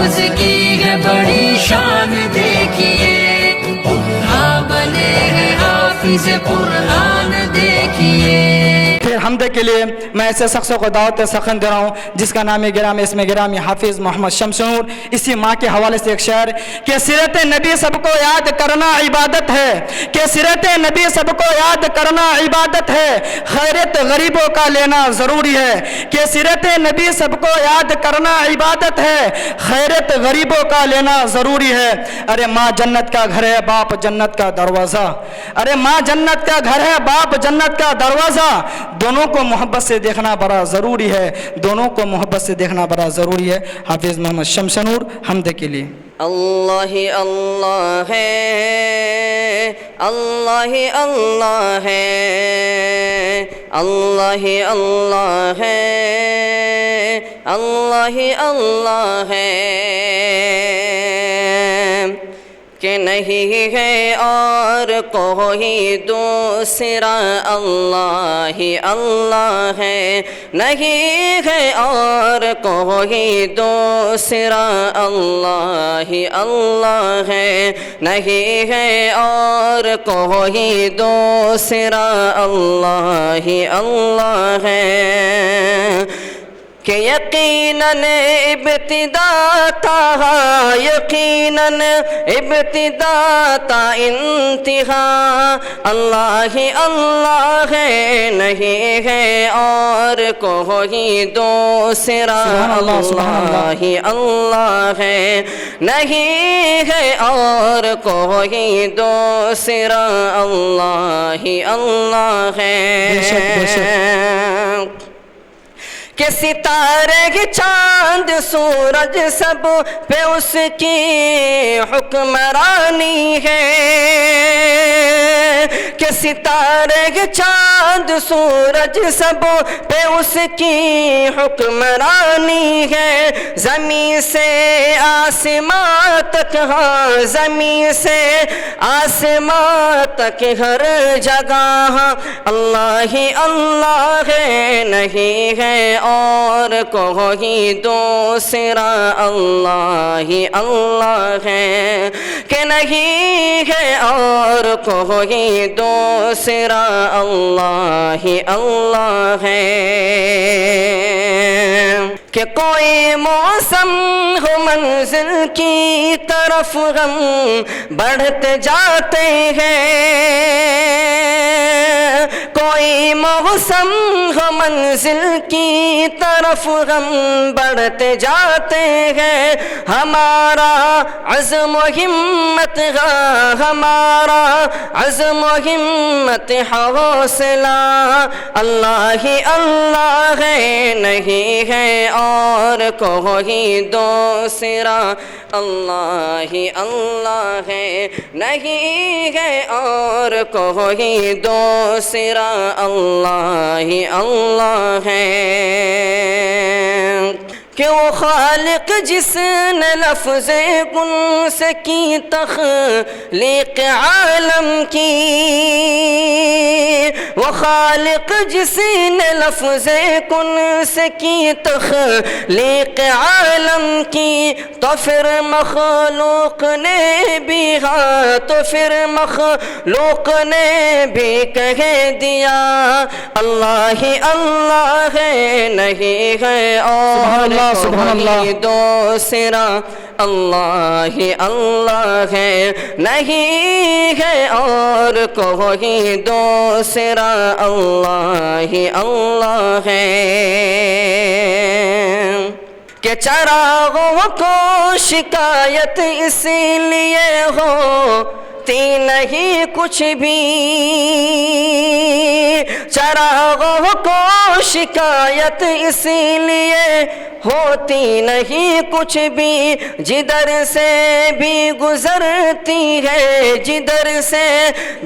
حافظ کی ہے بڑی شان دیکھیے، اللہ بنے ہیں حافظ قرآن دیکھیے۔ پھر حمد کے لیے میں ایسے شخص کو دعوت سخن دے رہا ہوں جس کا نام گرامی اسم گرامی حافظ محمد شمس نور۔ اسی ماں کے حوالے سے ایک شعر کہ سیرت نبی سب کو یاد کرنا عبادت ہے، کہ سیرت نبی سب کو یاد کرنا عبادت ہے، خیرت غریبوں کا لینا ضروری ہے، کہ سیرت نبی سب کو یاد کرنا عبادت ہے، خیرت غریبوں کا لینا ضروری ہے۔ ارے ماں جنت کا گھر ہے، باپ جنت کا دروازہ، ارے ماں جنت کا گھر ہے، باپ جنت کا دروازہ، دونوں کو محبت سے دیکھنا بڑا ضروری ہے، دونوں کو محبت سے دیکھنا بڑا ضروری ہے۔ حافظ محمد شمس نور حمد کے لیے۔ اللہ ہی اللہ ہے، اللہ ہی اللہ ہے، اللہ ہی اللہ ہے، اللہ ہی اللہ ہے، کہ نہیں ہے اور کوئی دوسرا، اللہ ہی اللہ ہے، نہیں ہے اور کوئی دوسرا، اللہ ہی اللہ ہے، نہیں ہے اور کوئی دوسرا، اللہ ہی اللہ ہے، کہ یقیناً ابتدا تھا، یقیناً ابتدا تھا انتہا، اللہ ہی اللہ ہے، نہیں ہے اور کوئی دوسرا، اللہ ہی اللہ ہے، نہیں ہے اور کوئی دوسرا، اللہ ہی اللہ ہے، کہ ستارے چاند سورج سب پہ اس کی حکمرانی ہے، کہ ستارے چاند سورج سب پہ اس کی حکمرانی ہے، زمین سے آسمان تک، ہاں زمین سے آسمان تک ہر جگہ اللہ ہی اللہ ہے، نہیں ہے اور کوئی دوسرا، اللہ ہی اللہ ہے، کہ نہیں ہے اور کوئی دوسرا، اللہ ہی اللہ ہے، کہ کوئی موسم ہو منزل کی طرف غم بڑھتے جاتے ہیں، کوئی موسم ہو منزل کی طرف غم بڑھتے جاتے ہیں، ہمارا عزم و ہمت ہمارا عزم و ہمت حوصلہ، اللہ ہی اللہ ہے، نہیں ہے اور کوئی دوسرا، اللہ ہی اللہ ہے، نہیں ہے اور کوئی دوسرا، اللہ ہی اللہ ہے، کہ وہ خالق جس نے لفظ کن سے کی تخلیق عالم کی، وہ خالق جس نے لفظ کن سے کی تخلیق عالم کی، تو پھر مخلوق نے بھی، ہاں تو پھر مخلوق نے بھی کہہ دیا، اللہ ہی اللہ ہے، نہیں ہے اور کوئی دوسرا، اللہ ہی اللہ ہے، نہیں ہے اور کوئی دوسرا، اللہ ہی اللہ ہے، کہ چراغوں کو شکایت اس لیے ہوتی نہیں کچھ بھی، چراغوں کو شکایت اس لیے ہوتی نہیں کچھ بھی، جدھر سے بھی گزرتی ہے، جدھر سے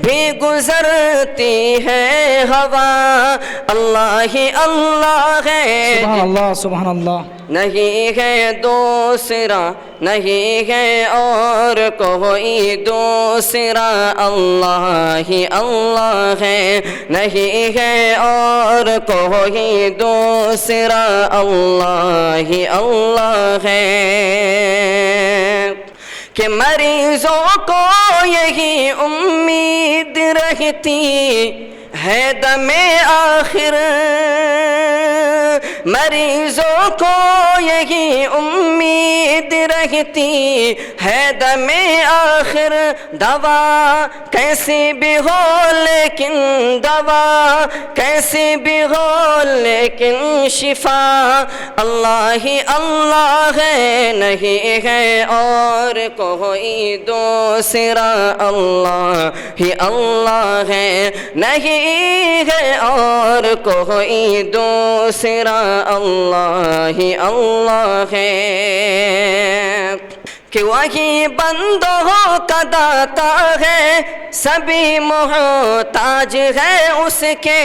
بھی گزرتی ہے ہوا، اللہ ہی اللہ ہے، سبحان اللہ سبحان اللہ، نہیں ہے دوسرا، نہیں ہے اور کوئی دوسرا، اللہ ہی اللہ ہے، نہیں ہے اور کوئی دوسرا، اللہ ہی اللہ ہے، کہ مریضوں کو یہی امید رہتی ہے دم آخر، مریضوں کو یہی امید رہتی ہے دم آخر، دوا کیسی بھی ہو لیکن دوا کیسی بھی ہو لیکن شفا اللہ ہی اللہ ہے، نہیں ہے اور کوئی دوسرا، اللہ ہی اللہ ہے، نہیں ہے اور کوئی دوسرا، اللہ ہی اللہ ہے، کہ وہی بندوں کا داتا ہے، سبھی محتاج ہے اس کے،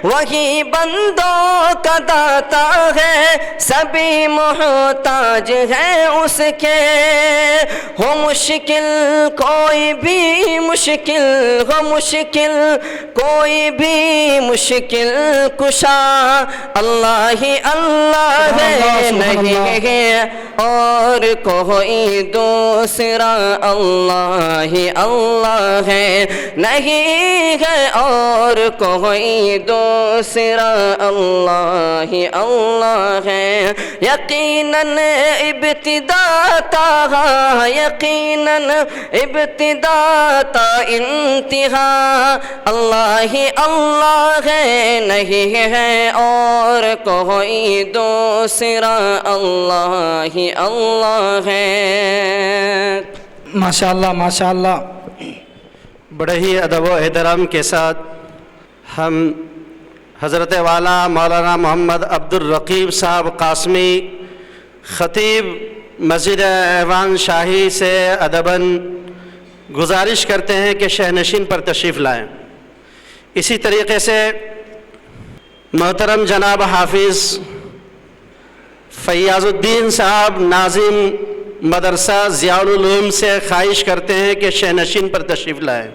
وہی بندوں کا داتا ہے، سبھی محتاج ہے اس کے، ہو مشکل کوئی بھی مشکل، ہو مشکل کوئی بھی مشکل کشا، اللہ ہی اللہ ہے، نہیں ہے اور کوئی دوسرا، اللہ ہی اللہ ہے، نہیں ہے اور کوئی دوسرا، اللہ ہی اللہ ہے، یقیناً ابتدا تا، یقیناً ابتدا تا انتہا، اللہ ہی اللہ ہے، نہیں ہے اور کوئی دوسرا، اللہ ہی اللہ ہے۔ ماشاءاللہ ماشاءاللہ۔ بڑے ہی ادب و احترام کے ساتھ ہم حضرت والا مولانا محمد عبد الرقیب صاحب قاسمی خطیب مسجد ایوان شاہی سے ادباً گزارش کرتے ہیں کہ شہنشین پر تشریف لائیں۔ اسی طریقے سے محترم جناب حافظ فیاض الدین صاحب ناظم مدرسہ ضیاء العلوم سے خواہش کرتے ہیں کہ شہنشین پر تشریف لائیں۔